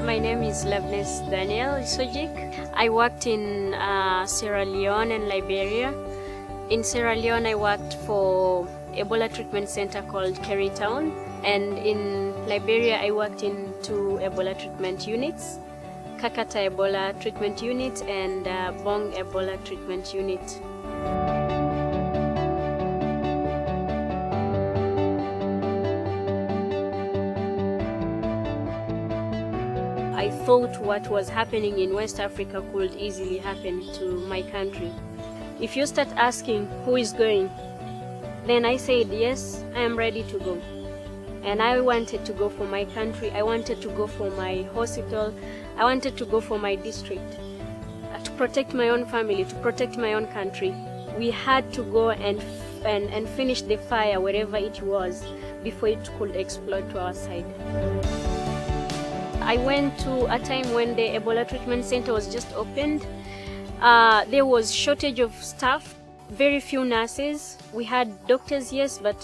My name is Loveness Isojick. I worked in Sierra Leone and Liberia. In Sierra Leone, I worked for Ebola treatment center called Town, and in Liberia, I worked in 2 Ebola treatment units, Kakata Ebola treatment unit and Bong Ebola treatment unit. I thought what was happening in West Africa could easily happen to my country. If you start asking who is going, then I said, yes, I am ready to go. And I wanted to go for my country, I wanted to go for my hospital, I wanted to go for my district, to protect my own family, to protect my own country. We had to go and finish the fire wherever it was before it could explode to our side. I went to a time when the Ebola treatment center was just opened. There was shortage of staff, very few nurses. We had doctors, yes, but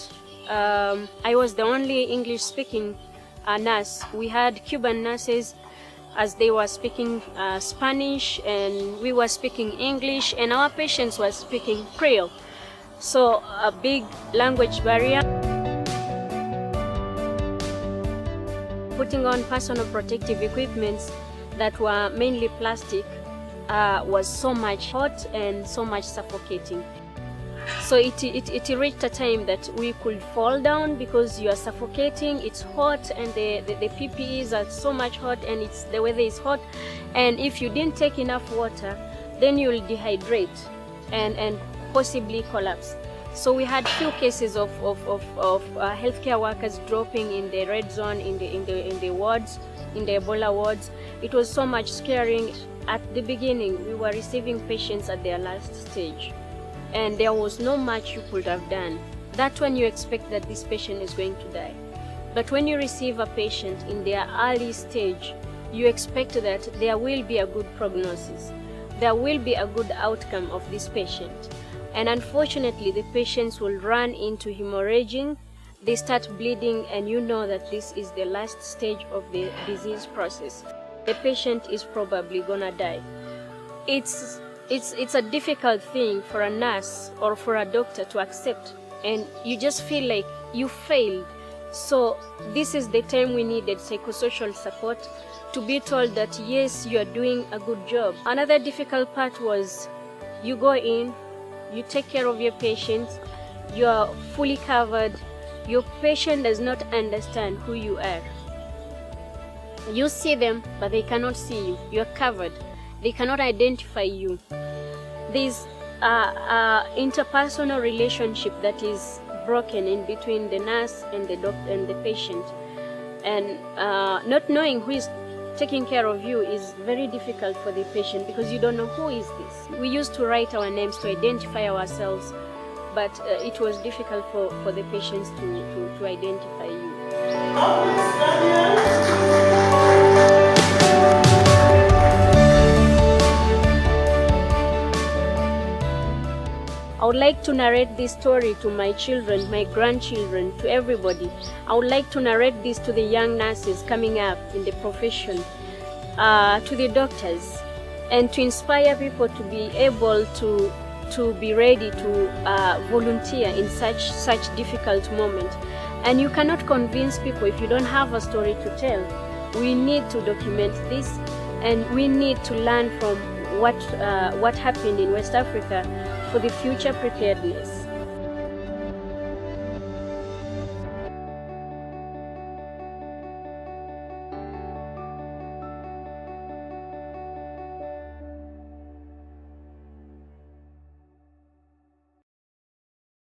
I was the only English-speaking nurse. We had Cuban nurses as they were speaking Spanish, and we were speaking English, and our patients were speaking Creole. So a big language barrier. Putting on personal protective equipments that were mainly plastic was so much hot and so much suffocating. So it reached a time that we could fall down because you are suffocating, it's hot, and the PPEs are so much hot, and the weather is hot, and if you didn't take enough water, then you will dehydrate and possibly collapse. So we had few cases of healthcare workers dropping in the red zone, in the wards, in the Ebola wards. It was so much scaring. At the beginning, we were receiving patients at their last stage, and there was not much you could have done. That's when you expect that this patient is going to die. But when you receive a patient in their early stage, you expect that there will be a good prognosis. There will be a good outcome of this patient. And unfortunately, the patients will run into hemorrhaging, they start bleeding, and you know that this is the last stage of the disease process. The patient is probably gonna die. It's a difficult thing for a nurse or for a doctor to accept, and you just feel like you failed. So this is the time we needed psychosocial support, to be told that yes, you are doing a good job. Another difficult part was you go in, you take care of your patients, you are fully covered, your patient does not understand who you are. You see them, but they cannot see you. You are covered. They cannot identify you. There's interpersonal relationship that is broken in between the nurse and the doctor and the patient. And not knowing who is taking care of you is very difficult for the patient, because you don't know who is this. We used to write our names to identify ourselves, but it was difficult for the patients to identify you. I would like to narrate this story to my children, my grandchildren, to everybody. I would like to narrate this to the young nurses coming up in the profession, to the doctors, and to inspire people to be able to be ready to volunteer in such difficult moment. And you cannot convince people if you don't have a story to tell. We need to document this, and we need to learn from what happened in West Africa for the future preparedness.